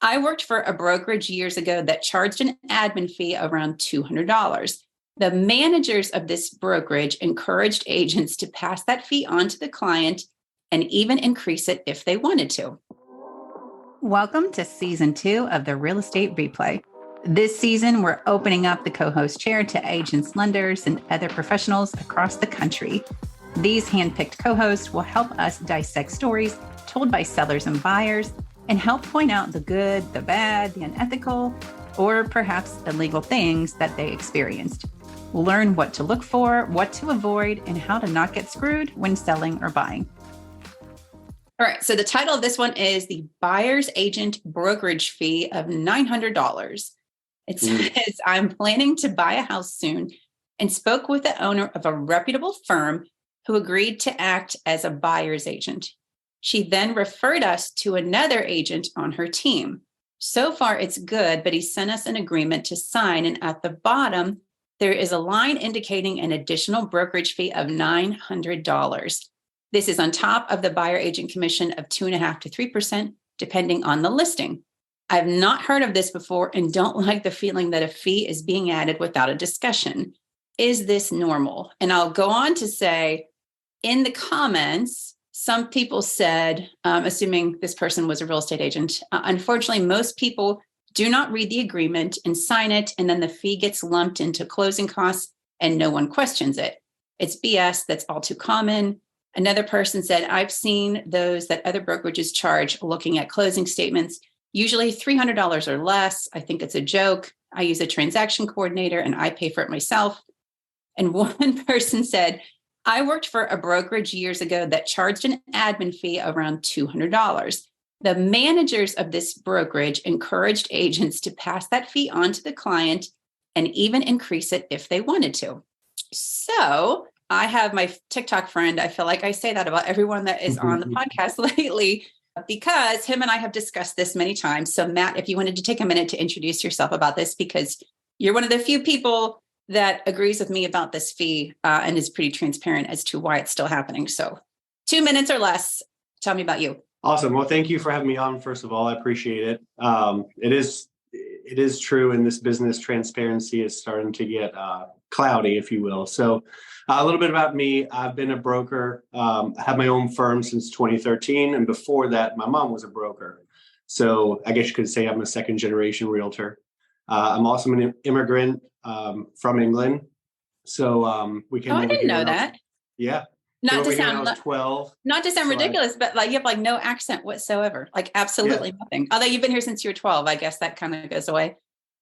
I worked for a brokerage years ago that charged an admin fee around $200. The managers of this brokerage encouraged agents to pass that fee on to the client and even increase it if they wanted to. Welcome to season 2 of the Real Estate Replay. This season, we're opening up the co-host chair to agents, lenders, and other professionals across the country. These handpicked co-hosts will help us dissect stories told by sellers and buyers and help point out the good, the bad, the unethical, or perhaps illegal things that they experienced. We'll learn what to look for, what to avoid, and how to not get screwed when selling or buying. All right, so the title of this one is The Buyer's Agent Brokerage Fee of $900. It says, I'm planning to buy a house soon and spoke with the owner of a reputable firm who agreed to act as a buyer's agent. She then referred us to another agent on her team. So far, it's good, but he sent us an agreement to sign, and at the bottom, there is a line indicating an additional brokerage fee of $900. This is on top of the buyer agent commission of 2.5% to 3%, depending on the listing. I've not heard of this before and don't like the feeling that a fee is being added without a discussion. Is this normal? And I'll go on to say, in the comments, some people said, assuming this person was a real estate agent, unfortunately, most people do not read the agreement and sign it, and then the fee gets lumped into closing costs and no one questions it. It's BS. That's all too common. Another person said, I've seen those that other brokerages charge looking at closing statements, usually $300 or less. I think it's a joke. I use a transaction coordinator and I pay for it myself. And one person said, I worked for a brokerage years ago that charged an admin fee around $200. The managers of this brokerage encouraged agents to pass that fee on to the client and even increase it if they wanted to. So I have my TikTok friend. I feel like I say that about everyone that is on the podcast lately, because him and I have discussed this many times. So Matt, if you wanted to take a minute to introduce yourself about this, because you're one of the few people that agrees with me about this fee and is pretty transparent as to why it's still happening. So 2 minutes or less. Tell me about you. Awesome. Well, thank you for having me on. First of all, I appreciate it. It is true in this business, transparency is starting to get cloudy, if you will. So a little bit about me. I've been a broker. I have my own firm since 2013. And before that, my mom was a broker. So I guess you could say I'm a second generation realtor. I'm also an immigrant from England. So we came. Oh, I didn't know that. Yeah. Not to sound 12. Not to sound ridiculous, but like you have like no accent whatsoever, like absolutely nothing. Although you've been here since you were 12, I guess that kind of goes away.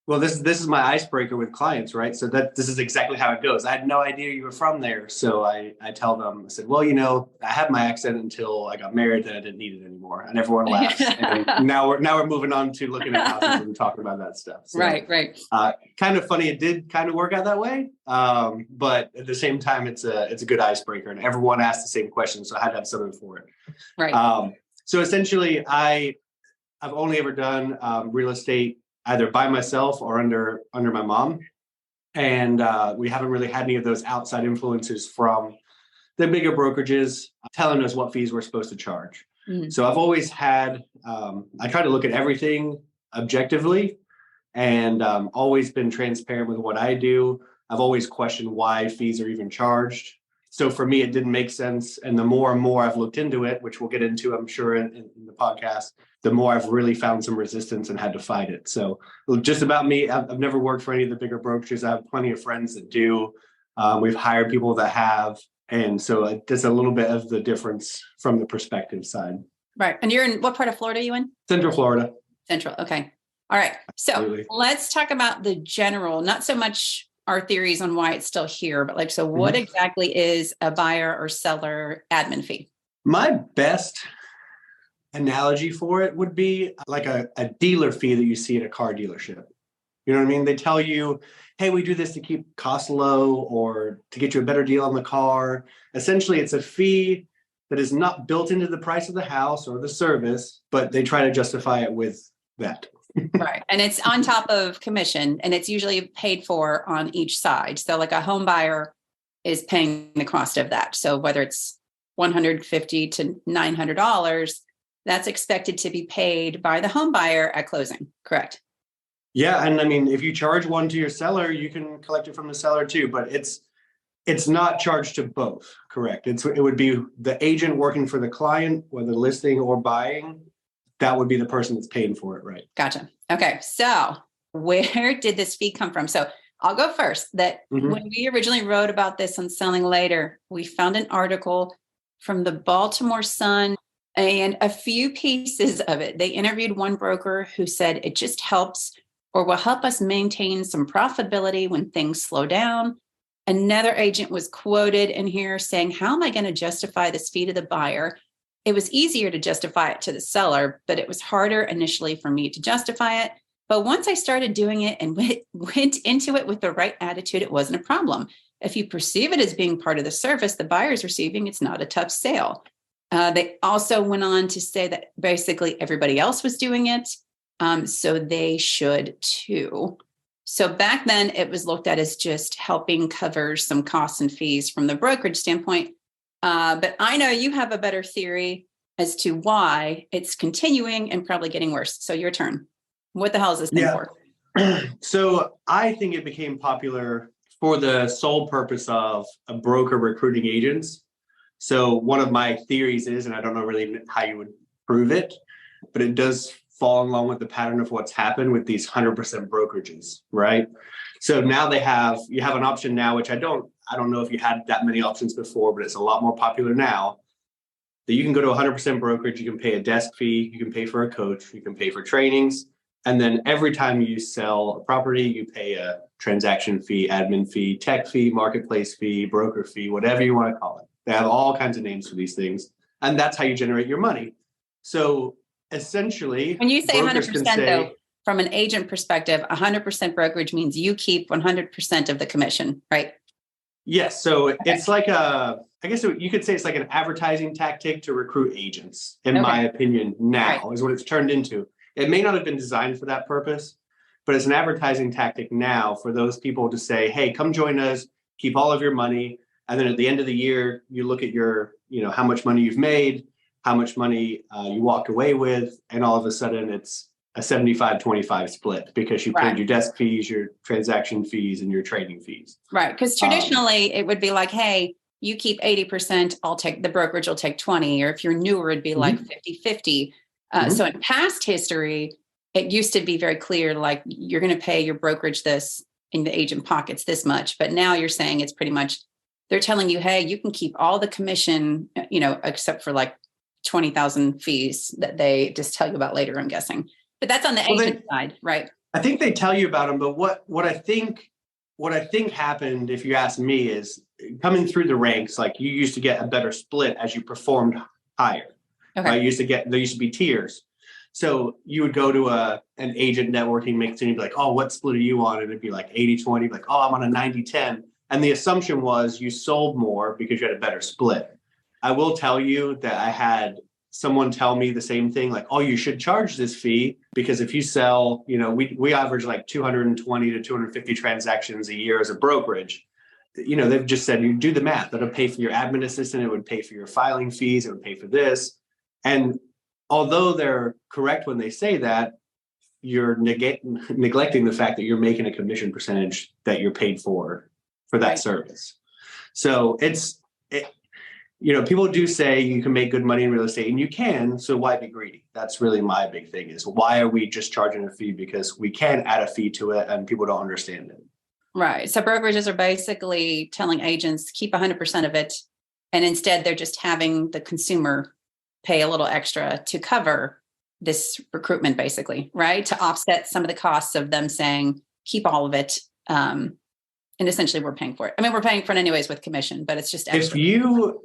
Well, this is my icebreaker with clients, right? So this is exactly how it goes. I had no idea you were from there. So I tell them, I said, well, I had my accent until I got married, then I didn't need it anymore. And everyone laughs. And now we're moving on to looking at houses and talking about that stuff. So, right. Kind of funny. It did kind of work out that way. But at the same time, it's a good icebreaker, and everyone asked the same question. So I had to have something for it. Right. So essentially I've only ever done real estate either by myself or under my mom. And we haven't really had any of those outside influences from the bigger brokerages telling us what fees we're supposed to charge. Mm-hmm. So I've always had, I try to look at everything objectively and always been transparent with what I do. I've always questioned why fees are even charged. So for me, it didn't make sense. And the more and more I've looked into it, which we'll get into, I'm sure, in the podcast, the more I've really found some resistance and had to fight it. So just about me, I've never worked for any of the bigger brokerages. I have plenty of friends that do. We've hired people that have. And so there's a little bit of the difference from the perspective side. Right. And you're in what part of Florida are you in? Central Florida. Central. Okay. All right. So Absolutely. Let's talk about the general, not so much our theories on why it's still here, but so what exactly is a buyer or seller admin fee? My best analogy for it would be like a dealer fee that you see at a car dealership. You know what I mean? They tell you, hey, we do this to keep costs low or to get you a better deal on the car. Essentially, it's a fee that is not built into the price of the house or the service, but they try to justify it with that. Right. And it's on top of commission, and it's usually paid for on each side. So like a home buyer is paying the cost of that. So whether it's $150 to $900, that's expected to be paid by the home buyer at closing, correct? Yeah, and I mean, if you charge one to your seller, you can collect it from the seller too, but it's not charged to both, correct? It would be the agent working for the client, whether listing or buying. That would be the person that's paying for it, right? Gotcha. Okay, so where did this fee come from? So I'll go first. That when we originally wrote about this on Selling Later, we found an article from the Baltimore Sun and a few pieces of it. They interviewed one broker who said it just helps or will help us maintain some profitability when things slow down. Another agent was quoted in here saying, how am I going to justify this fee to the buyer? It was easier to justify it to the seller, but it was harder initially for me to justify it. But once I started doing it and went into it with the right attitude, it wasn't a problem. If you perceive it as being part of the service the buyer is receiving, it's not a tough sale. They also went on to say that basically everybody else was doing it. So they should too. So back then it was looked at as just helping cover some costs and fees from the brokerage standpoint. But I know you have a better theory as to why it's continuing and probably getting worse. So your turn. What the hell is this thing for? So I think it became popular for the sole purpose of a broker recruiting agents. So one of my theories is, and I don't know really how you would prove it, but it does fall along with the pattern of what's happened with these 100% brokerages, right? So now you have an option now, which I don't know if you had that many options before, but it's a lot more popular now, that you can go to 100% brokerage, you can pay a desk fee, you can pay for a coach, you can pay for trainings. And then every time you sell a property, you pay a transaction fee, admin fee, tech fee, marketplace fee, broker fee, whatever you want to call it. They have all kinds of names for these things. And that's how you generate your money. So essentially, when you say 100% though, from an agent perspective, 100% brokerage means you keep 100% of the commission, right? Yes. So it's like I guess you could say it's like an advertising tactic to recruit agents, in my opinion, now is what it's turned into. It may not have been designed for that purpose, but it's an advertising tactic now for those people to say, hey, come join us, keep all of your money. And then at the end of the year, you look at your, how much money you've made, how much money you walked away with, and all of a sudden it's a 75-25 split because you paid your desk fees, your transaction fees, and your trading fees. Right. Because traditionally it would be like, hey, you keep 80%, the brokerage will take 20. Or if you're newer, it'd be like 50-50. So in past history, it used to be very clear, like you're going to pay your brokerage this in the agent pockets this much. But now you're saying it's pretty much, they're telling you, hey, you can keep all the commission, except for like 20,000 fees that they just tell you about later, I'm guessing. But that's on the agent side, right? I think they tell you about them, but what I think happened, if you ask me, is coming through the ranks, like you used to get a better split as you performed higher. Okay. Right? There used to be tiers. So you would go to an agent networking mix and you'd be like, oh, what split are you on? And it'd be like 80-20, like, oh, I'm on a 90-10. And the assumption was you sold more because you had a better split. I will tell you that I had someone tell me the same thing, like, oh, you should charge this fee because if you sell, we average like 220 to 250 transactions a year as a brokerage. They've just said, you do the math, that'll pay for your admin assistant, it would pay for your filing fees, it would pay for this. And although they're correct when they say that, you're neglecting the fact that you're making a commission percentage that you're paid for that service. So people do say you can make good money in real estate, and you can, so why be greedy? That's really my big thing, is why are we just charging a fee? Because we can add a fee to it and people don't understand it. Right. So brokerages are basically telling agents keep 100% of it. And instead they're just having the consumer pay a little extra to cover this recruitment, basically, right? To offset some of the costs of them saying, keep all of it. And essentially we're paying for it. I mean, we're paying for it anyways with commission, but it's just extra.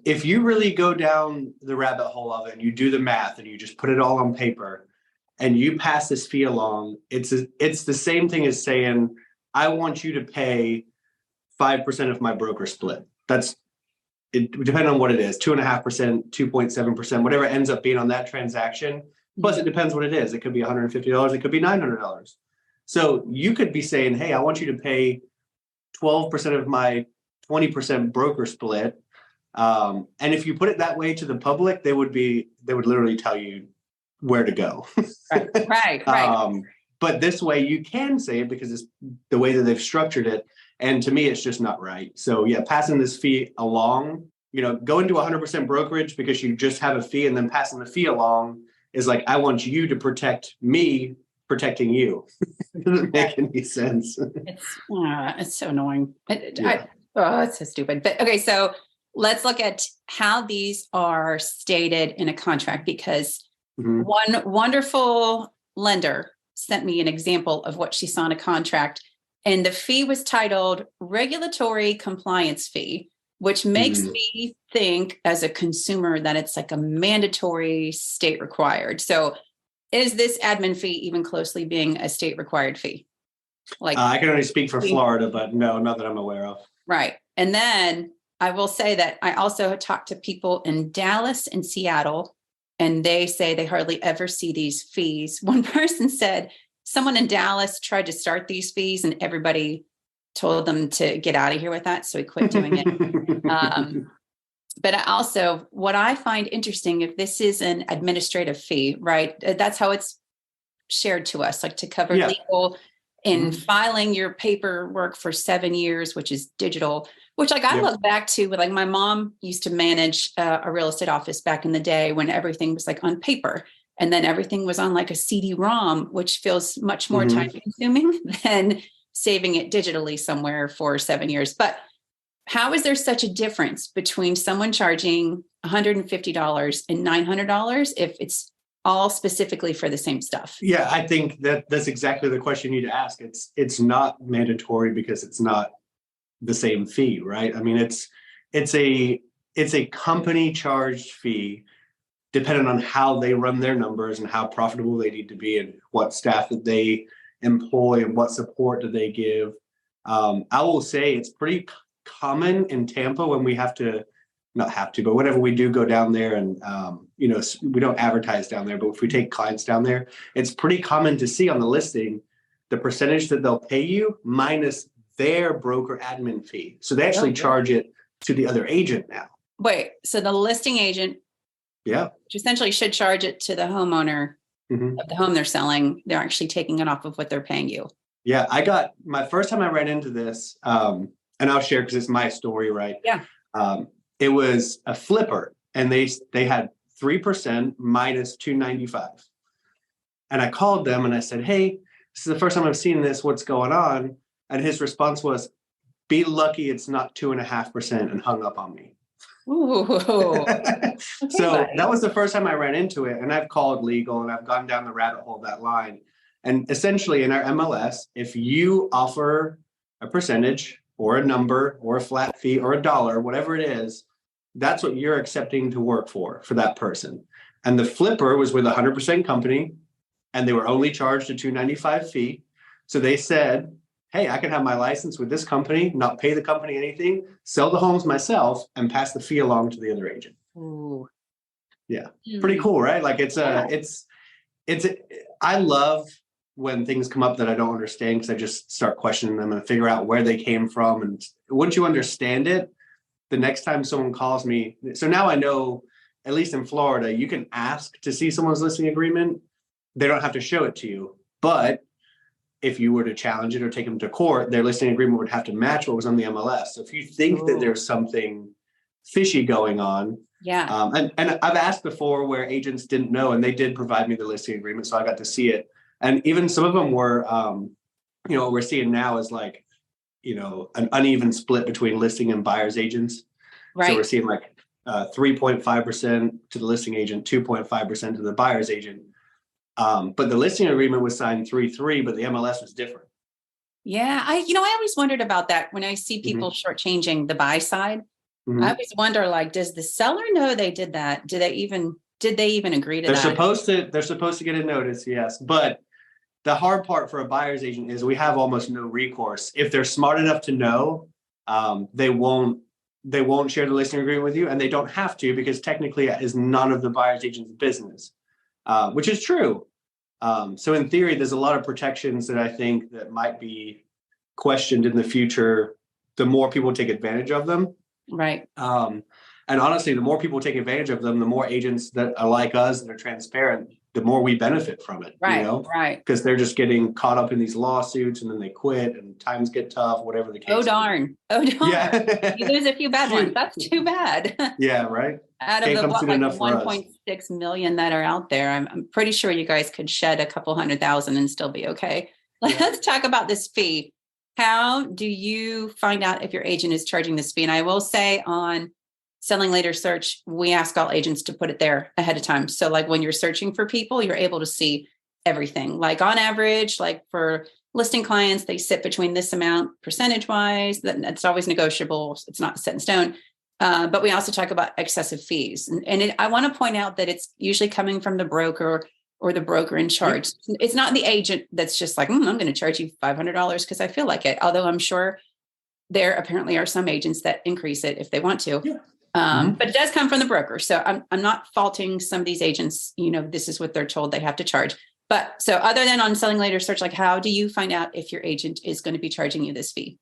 If you really go down the rabbit hole of it and you do the math and you just put it all on paper and you pass this fee along, it's the same thing as saying, I want you to pay 5% of my broker split. That's it, depending on what it is, 2.5%, 2.7%, whatever it ends up being on that transaction. Plus, it depends what it is. It could be $150, it could be $900. So you could be saying, hey, I want you to pay 12% of my 20% broker split. And if you put it that way to the public, they would literally tell you where to go. Right. But this way you can say it because it's the way that they've structured it. And to me, it's just not right. So yeah, passing this fee along, go into 100% brokerage because you just have a fee, and then passing the fee along is like, I want you to protect me protecting you. It doesn't make any sense. It's so annoying. It's so stupid. But okay, so let's look at how these are stated in a contract, because one wonderful lender sent me an example of what she saw in a contract, and the fee was titled regulatory compliance fee, which makes me think as a consumer that it's like a mandatory state required. So is this admin fee even closely being a state required fee? Like I can only speak for Florida, but no, not that I'm aware of. Right. And then I will say that I also talked to people in Dallas and Seattle, and they say they hardly ever see these fees. One person said someone in Dallas tried to start these fees and everybody told them to get out of here with that. So he quit doing it. But also what I find interesting, if this is an administrative fee, right? That's how it's shared to us, like to cover legal in filing your paperwork for 7 years, which is digital, which like I look back to with like my mom used to manage a real estate office back in the day when everything was like on paper, and then everything was on like a CD-ROM, which feels much more time consuming than saving it digitally somewhere for 7 years. But how is there such a difference between someone charging $150 and $900 if it's all specifically for the same stuff? Yeah, I think that's exactly the question you need to ask. It's not mandatory because it's not the same fee, right? I mean, it's a company charged fee depending on how they run their numbers and how profitable they need to be and what staff that they employ and what support do they give. I will say it's pretty common in Tampa when we but whenever we do go down there and, we don't advertise down there, but if we take clients down there, it's pretty common to see on the listing, the percentage that they'll pay you minus their broker admin fee. So they actually charge it to the other agent now. Wait, so the listing agent, which essentially should charge it to the homeowner of the home they're selling, they're actually taking it off of what they're paying you. Yeah, I got my first time I ran into this, and I'll share because it's my story, right? Yeah. It was a flipper, and they had 3% minus $295. And I called them and I said, hey, this is the first time I've seen this. What's going on? And his response was, be lucky it's not 2.5%, and hung up on me. Ooh. So that was the first time I ran into it. And I've called legal and I've gone down the rabbit hole of that line. And essentially in our MLS, if you offer a percentage or a number or a flat fee or a dollar, whatever it is, that's what you're accepting to work for that person. And the flipper was with a 100% company, and they were only charged a $295 fee. So they said, hey, I can have my license with this company, not pay the company anything, sell the homes myself, and pass the fee along to the other agent. Ooh. Yeah. Pretty cool, right? Like I love when things come up that I don't understand, because I just start questioning them and figure out where they came from. And once you understand it, the next time someone calls me, so now I know, at least in Florida, you can ask to see someone's listing agreement. They don't have to show it to you. But if you were to challenge it or take them to court, their listing agreement would have to match what was on the MLS. So if you think that there's something fishy going on, and I've asked before where agents didn't know, and they did provide me the listing agreement, so I got to see it. And even some of them were, what we're seeing now is like, an uneven split between listing and buyer's agents. Right. So we're seeing like 3.5% to the listing agent, 2.5% to the buyer's agent. But the listing agreement was signed 3-3, but the MLS was different. Yeah. I always wondered about that when I see people shortchanging the buy side. I always wonder, like, does the seller know they did that? Did they even agree to that? They're supposed to get a notice, yes. But the hard part for a buyer's agent is we have almost no recourse. If they're smart enough to know, they won't share the listing agreement with you, and they don't have to, because technically it is none of the buyer's agent's business, which is true. So in theory, there's a lot of protections that I think that might be questioned in the future, the more people take advantage of them. Right. And honestly, the more people take advantage of them, the more agents that are like us and are transparent, the more we benefit from it, Right, you know, right. because they're just getting caught up in these lawsuits and then they quit and times get tough, whatever the case. Oh, darn. Oh, darn. Yeah. You lose a few bad ones. That's too bad. Yeah, right. Out of Can't the come what, soon like enough for us. 1.6 million that are out there, I'm pretty sure you guys could shed a couple 100,000 and still be okay. Let's talk about this fee. How do you find out if your agent is charging this fee? And I will say on Selling Later Search, we ask all agents to put it there ahead of time. So like when you're searching for people, you're able to see everything. Like on average, like for listing clients, they sit between this amount percentage wise. That's always negotiable. It's not set in stone. But we also talk about excessive fees. And I want to point out that it's usually coming from the broker or the broker in charge. Yep. It's not the agent that's just like, I'm going to charge you $500 because I feel like it. Although I'm sure there apparently are some agents that increase it if they want to. Yeah. But it does come from the broker. So I'm not faulting some of these agents. You know, this is what they're told they have to charge. But so other than on Selling Later Search, like how do you find out if your agent is going to be charging you this fee?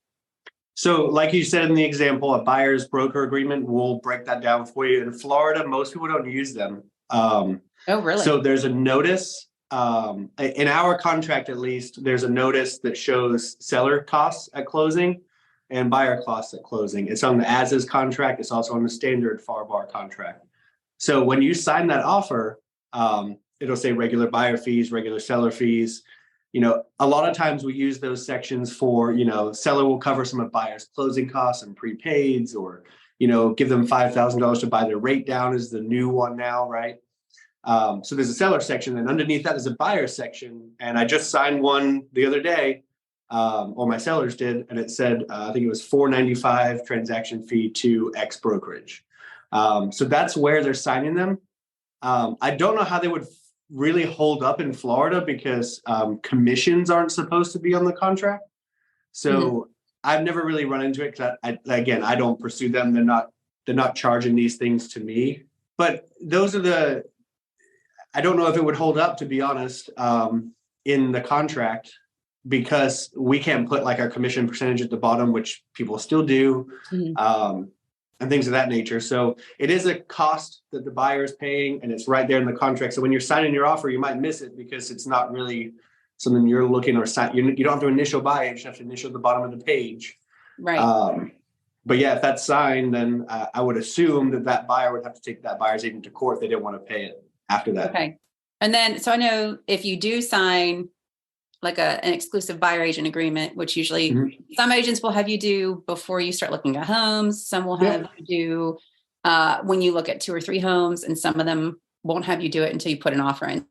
So like you said in the example, a buyer's broker agreement will break that down for you. In Florida, most people don't use them. Oh, really? So there's a notice, in our contract at least, there's a notice that shows seller costs at closing and buyer costs at closing. It's on the as-is contract. It's also on the standard FAR/BAR contract. So when you sign that offer, it'll say regular buyer fees, regular seller fees. You know, a lot of times we use those sections for, you know, seller will cover some of buyer's closing costs and prepaids, or, you know, give them $5,000 to buy their rate down is the new one now, right? So there's a seller section, and underneath that is a buyer section. And I just signed one the other day, or my sellers did, and it said, I think it was $495 transaction fee to X brokerage. So that's where they're signing them. I don't know how they would really hold up in Florida because commissions aren't supposed to be on the contract. So I've never really run into it because I don't pursue them. They're not charging these things to me. But those are I don't know if it would hold up, to be honest, in the contract, because we can't put like our commission percentage at the bottom, which people still do. And things of that nature. So it is a cost that the buyer is paying, and it's right there in the contract. So when you're signing your offer, you might miss it because it's not really something you're looking or sign. You don't have to initial buy it; you just have to initial the bottom of the page. Right. But yeah, if that's signed, then I would assume that buyer would have to take that buyer's agent to court if they didn't want to pay it after that. Okay. And then, so I know if you do sign like an exclusive buyer agent agreement, which usually some agents will have you do before you start looking at homes. Some will have you do when you look at 2 or 3 homes, and some of them won't have you do it until you put an offer in.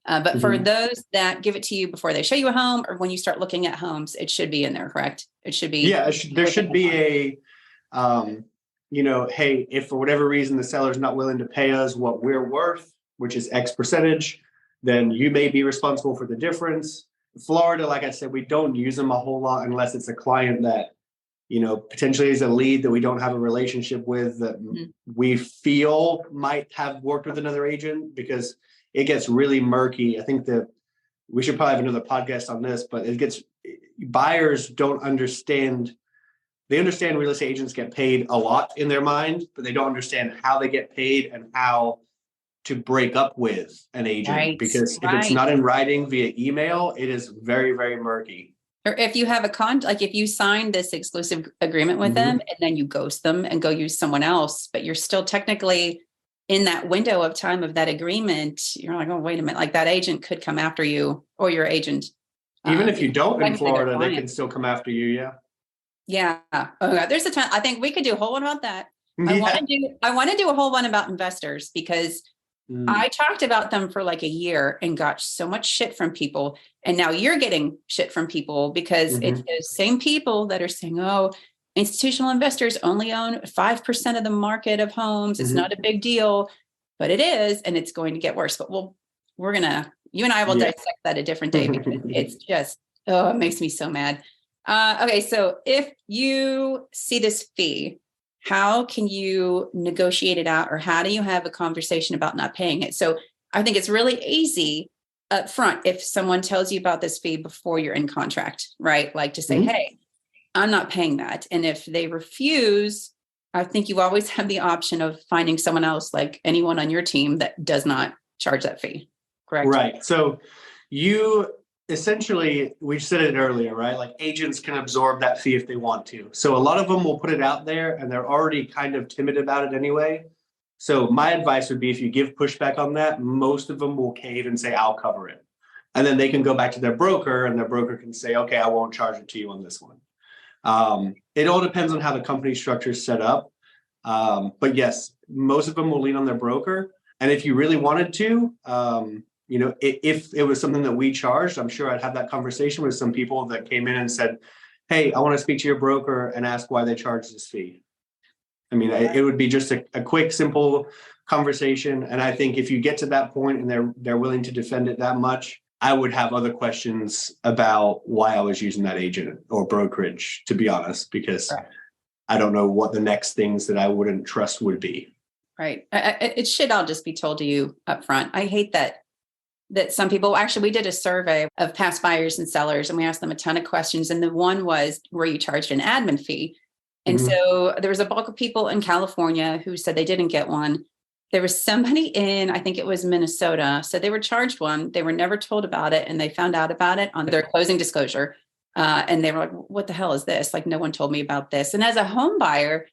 But for those that give it to you before they show you a home or when you start looking at homes, it should be in there, correct? It should be. Yeah, there should be a, you know, hey, if for whatever reason the seller's not willing to pay us what we're worth, which is X percentage, then you may be responsible for the difference. Florida, like I said, we don't use them a whole lot unless it's a client that, you know, potentially is a lead that we don't have a relationship with, that we feel might have worked with another agent, because it gets really murky. I think that we should probably have another podcast on this, but buyers don't understand. They understand real estate agents get paid a lot in their mind, but they don't understand how they get paid and how to break up with an agent, because if it's not in writing via email, it is very, very murky. Or if you have like if you sign this exclusive agreement with them and then you ghost them and go use someone else, but you're still technically in that window of time of that agreement, you're like, oh, wait a minute, like that agent could come after you or your agent. Even if you don't in Florida, they can still come after you. Yeah. Yeah. Oh, God. There's a time. I think we could do a whole one about that. I want to do a whole one about investors, because I talked about them for like a year and got so much shit from people. And now you're getting shit from people because it's those same people that are saying, oh, institutional investors only own 5% of the market of homes. It's not a big deal, but it is. And it's going to get worse. But you and I will dissect that a different day, because it's just, it makes me so mad. Okay. So if you see this fee, how can you negotiate it out, or how do you have a conversation about not paying it? So I think it's really easy up front if someone tells you about this fee before you're in contract, right? Like to say, hey, I'm not paying that. And if they refuse, I think you always have the option of finding someone else, like anyone on your team, that does not charge that fee. correct? Right. So you essentially, we said it earlier, right? Like agents can absorb that fee if they want to. So a lot of them will put it out there and they're already kind of timid about it anyway. So my advice would be if you give pushback on that, most of them will cave and say, I'll cover it. And then they can go back to their broker and their broker can say, okay, I won't charge it to you on this one. It all depends on how the company structure is set up. But yes, most of them will lean on their broker. And if you really wanted to, if it was something that we charged, I'm sure I'd have that conversation with some people that came in and said, hey, I want to speak to your broker and ask why they charge this fee. I mean, it would be just a quick, simple conversation. And I think if you get to that point and they're willing to defend it that much, I would have other questions about why I was using that agent or brokerage, to be honest, because I don't know what the next things that I wouldn't trust would be. Right. It should all just be told to you up front. I hate that some people, actually, we did a survey of past buyers and sellers, and we asked them a ton of questions. And the one was, were you charged an admin fee? And so there was a bulk of people in California who said they didn't get one. There was somebody in, I think it was Minnesota, so they were charged one. They were never told about it, and they found out about it on their closing disclosure. And they were like, what the hell is this? Like, no one told me about this. And as a home buyer,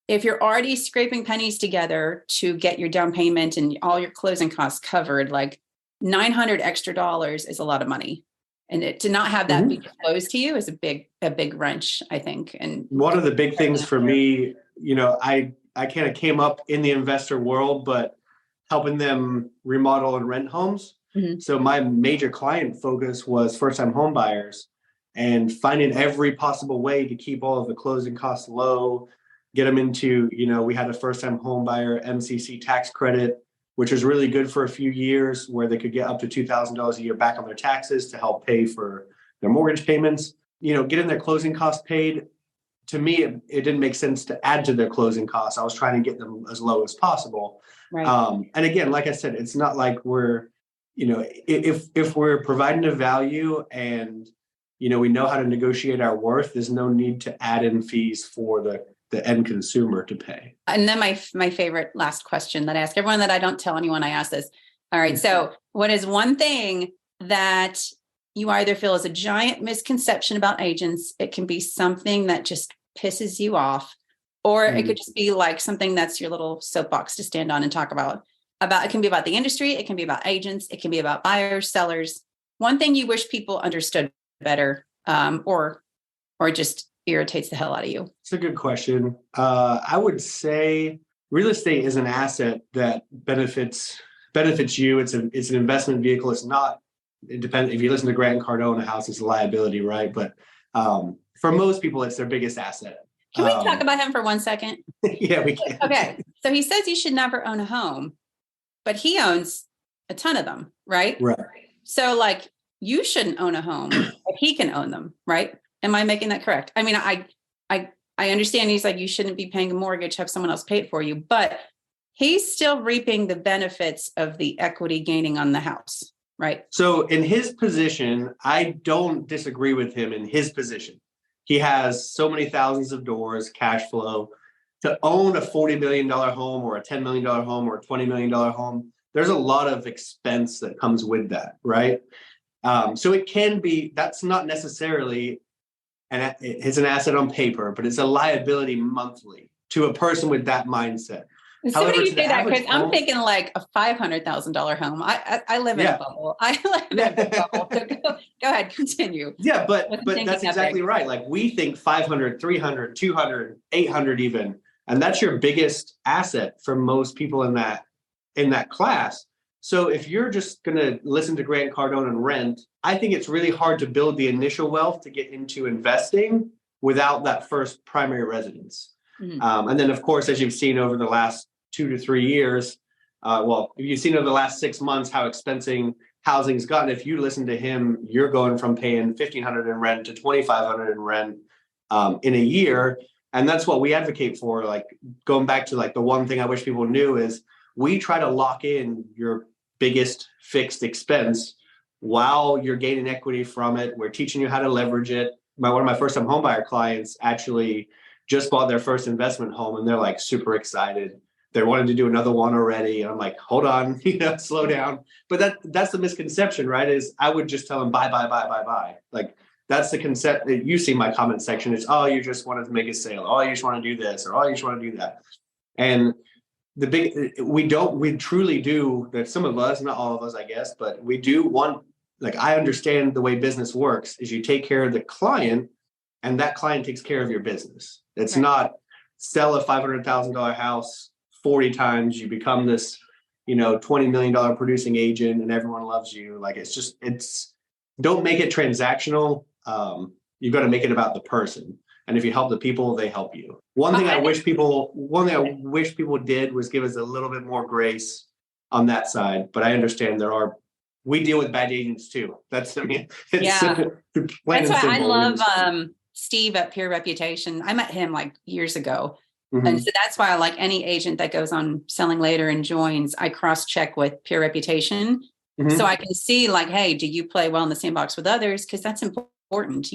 if you're already scraping pennies together to get your down payment and all your closing costs covered, like $900 extra is a lot of money. And to not have that be disclosed to you is a big wrench, I think. And one of the big things for me, I kind of came up in the investor world, but helping them remodel and rent homes. So my major client focus was first-time home buyers and finding every possible way to keep all of the closing costs low, get them into, we had a first-time home buyer MCC tax credit, which was really good for a few years, where they could get up to $2,000 a year back on their taxes to help pay for their mortgage payments. Getting their closing costs paid, to me, it didn't make sense to add to their closing costs. I was trying to get them as low as possible. Right. And again, like I said, it's not like we're, if we're providing a value and, we know how to negotiate our worth, there's no need to add in fees for the end consumer to pay. And then my favorite last question that I ask everyone that I don't tell anyone I ask this. All right. So what is one thing that you either feel is a giant misconception about agents? It can be something that just pisses you off, or it could just be like something that's your little soapbox to stand on and talk about. It can be about the industry. It can be about agents. It can be about buyers, sellers. One thing you wish people understood better, or just irritates the hell out of you? It's a good question. I would say real estate is an asset that benefits you. It's an investment vehicle. It depends. If you listen to Grant Cardone, a house is a liability, right? But for most people, it's their biggest asset. Can we talk about him for 1 second? Yeah, we can. Okay. So he says you should never own a home, but he owns a ton of them, right? Right. So like you shouldn't own a home, but he can own them, right? Am I making that correct? I mean, I understand he's like, you shouldn't be paying a mortgage, have someone else pay it for you, but he's still reaping the benefits of the equity gaining on the house, right? So in his position, I don't disagree with him in his position. He has so many thousands of doors, cash flow. To own a $40 million home or a $10 million home or a $20 million home, there's a lot of expense that comes with that, right? So it can be, that's not necessarily, it's an asset on paper, but it's a liability monthly to a person with that mindset. It's funny you say that because I'm thinking like a $500,000 home. I live in a bubble. I live in a bubble. So go ahead, continue. Yeah, but that's exactly right. Like we think 500, 300, 200, 800 even, and that's your biggest asset for most people in that class. So if you're just going to listen to Grant Cardone and rent, I think it's really hard to build the initial wealth to get into investing without that first primary residence. And then, of course, as you've seen over the last 2 to 3 years, if you've seen over the last 6 months how expensive housing's gotten, if you listen to him, you're going from paying $1,500 in rent to $2,500 in rent in a year. And that's what we advocate for. Like going back to like the one thing I wish people knew is we try to lock in your biggest fixed expense while you're gaining equity from it. We're teaching you how to leverage it. One of my first-time homebuyer clients actually just bought their first investment home, and they're like super excited. they wanted to do another one already. And I'm like, hold on, slow down. But that's the misconception, right? Is I would just tell them buy. Like that's the concept that you see in my comment section is, oh, you just wanted to make a sale. Oh, you just want to do this, or oh, you just want to do that. And we truly do that. Some of us, not all of us, I guess, but we do want, like, I understand the way business works is you take care of the client and that client takes care of your business. It's right. Not sell a $500,000 house 40 times. You become this, $20 million producing agent and everyone loves you. Like, don't make it transactional. You've got to make it about the person. And if you help the people, they help you. One thing I wish people did was give us a little bit more grace on that side. But I understand we deal with bad agents too. That's why I love Steve at Pure Reputation. I met him like years ago. Mm-hmm. And so that's why I like any agent that goes on Selling Later and joins, I cross-check with Pure Reputation. Mm-hmm. So I can see like, hey, do you play well in the sandbox with others? Because that's important.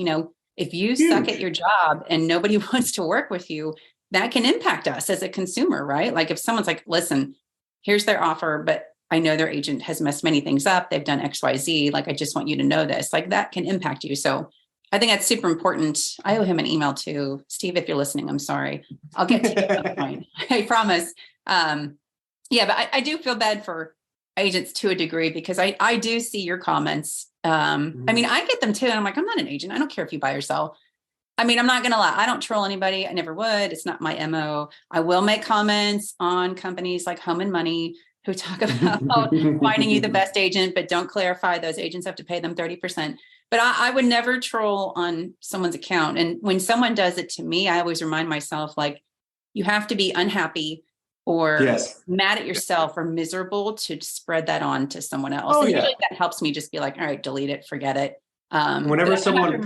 If you suck at your job and nobody wants to work with you, that can impact us as a consumer, right? Like if someone's like, listen, here's their offer, but I know their agent has messed many things up. They've done X, Y, Z. Like, I just want you to know this. Like that can impact you. So I think that's super important. I owe him an email too. Steve, if you're listening, I'm sorry. I'll get to you at some point. I promise. But I do feel bad for agents to a degree because I do see your comments. I get them too. And I'm like, I'm not an agent. I don't care if you buy or sell. I'm not going to lie. I don't troll anybody. I never would. It's not my MO. I will make comments on companies like Home and Money who talk about finding you the best agent, but don't clarify those agents have to pay them 30%. But I would never troll on someone's account. And when someone does it to me, I always remind myself, like, you have to be unhappy or mad at yourself or miserable to spread that on to someone else. And usually that helps me just be like, all right, delete it, forget it. Whenever someone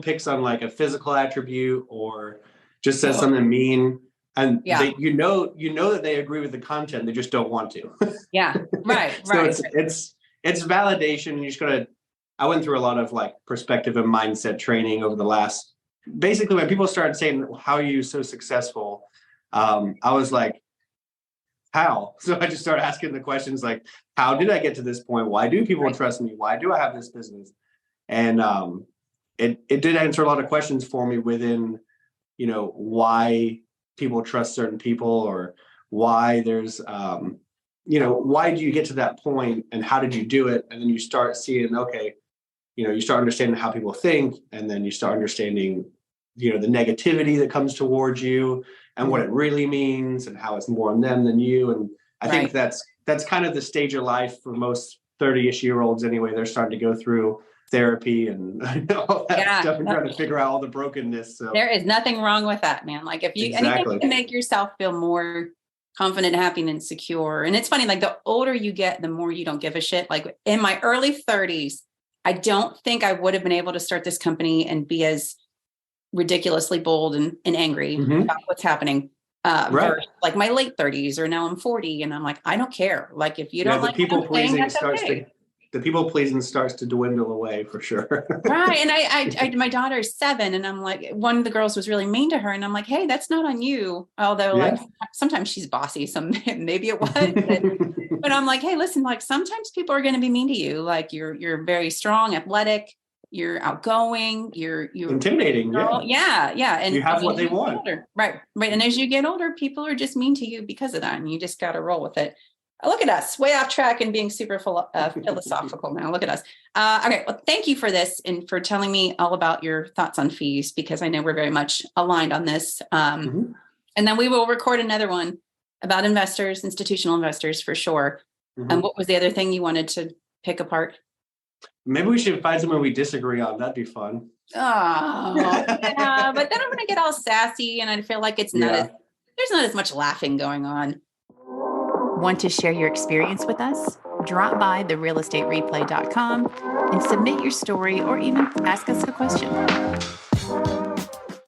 picks on like a physical attribute or just says something mean, and they, that they agree with the content, they just don't want to. Right. So it's validation. You just gotta. I went through a lot of like perspective and mindset training over the last. Basically, when people started saying, "How are you so successful?" I was like, "How?" So I just started asking the questions like, "How did I get to this point? Why do people trust me? Why do I have this business?" And it did answer a lot of questions for me within, why people trust certain people or why there's, why do you get to that point and how did you do it? And then you start seeing, okay, you start understanding how people think, and then you start understanding, the negativity that comes towards you and what it really means and how it's more on them than you. And I think that's kind of the stage of life for most 30-ish year olds anyway. They're starting to go through therapy and all that stuff and trying to figure out all the brokenness. So there is nothing wrong with that, man. Like if you anything to make yourself feel more confident, happy, and secure. And it's funny, like the older you get, the more you don't give a shit. Like in my early 30s, I don't think I would have been able to start this company and be as ridiculously bold and angry about what's happening. Versus like my late 30s, or now I'm 40 and I'm like, I don't care. Like if you don't like people pleasing the people pleasing starts to dwindle away for sure. Right. And I my daughter's 7 and I'm like, one of the girls was really mean to her and I'm like, hey, that's not on you. Although like sometimes she's bossy, maybe it was, but I'm like, hey, listen, like sometimes people are going to be mean to you. Like you're very strong, athletic, you're outgoing, you're intimidating. Yeah. And you have what they want. Right. And as you get older, people are just mean to you because of that. And you just got to roll with it. Look at us, way off track and being super philosophical now. Look at us. Okay. Well, thank you for this and for telling me all about your thoughts on fees, because I know we're very much aligned on this. And then we will record another one about investors, institutional investors for sure. And what was the other thing you wanted to pick apart? Maybe we should find someone we disagree on. That'd be fun. Oh, yeah. But then I'm going to get all sassy and I feel like there's not as much laughing going on. Want to share your experience with us? Drop by therealestatereplay.com and submit your story or even ask us a question.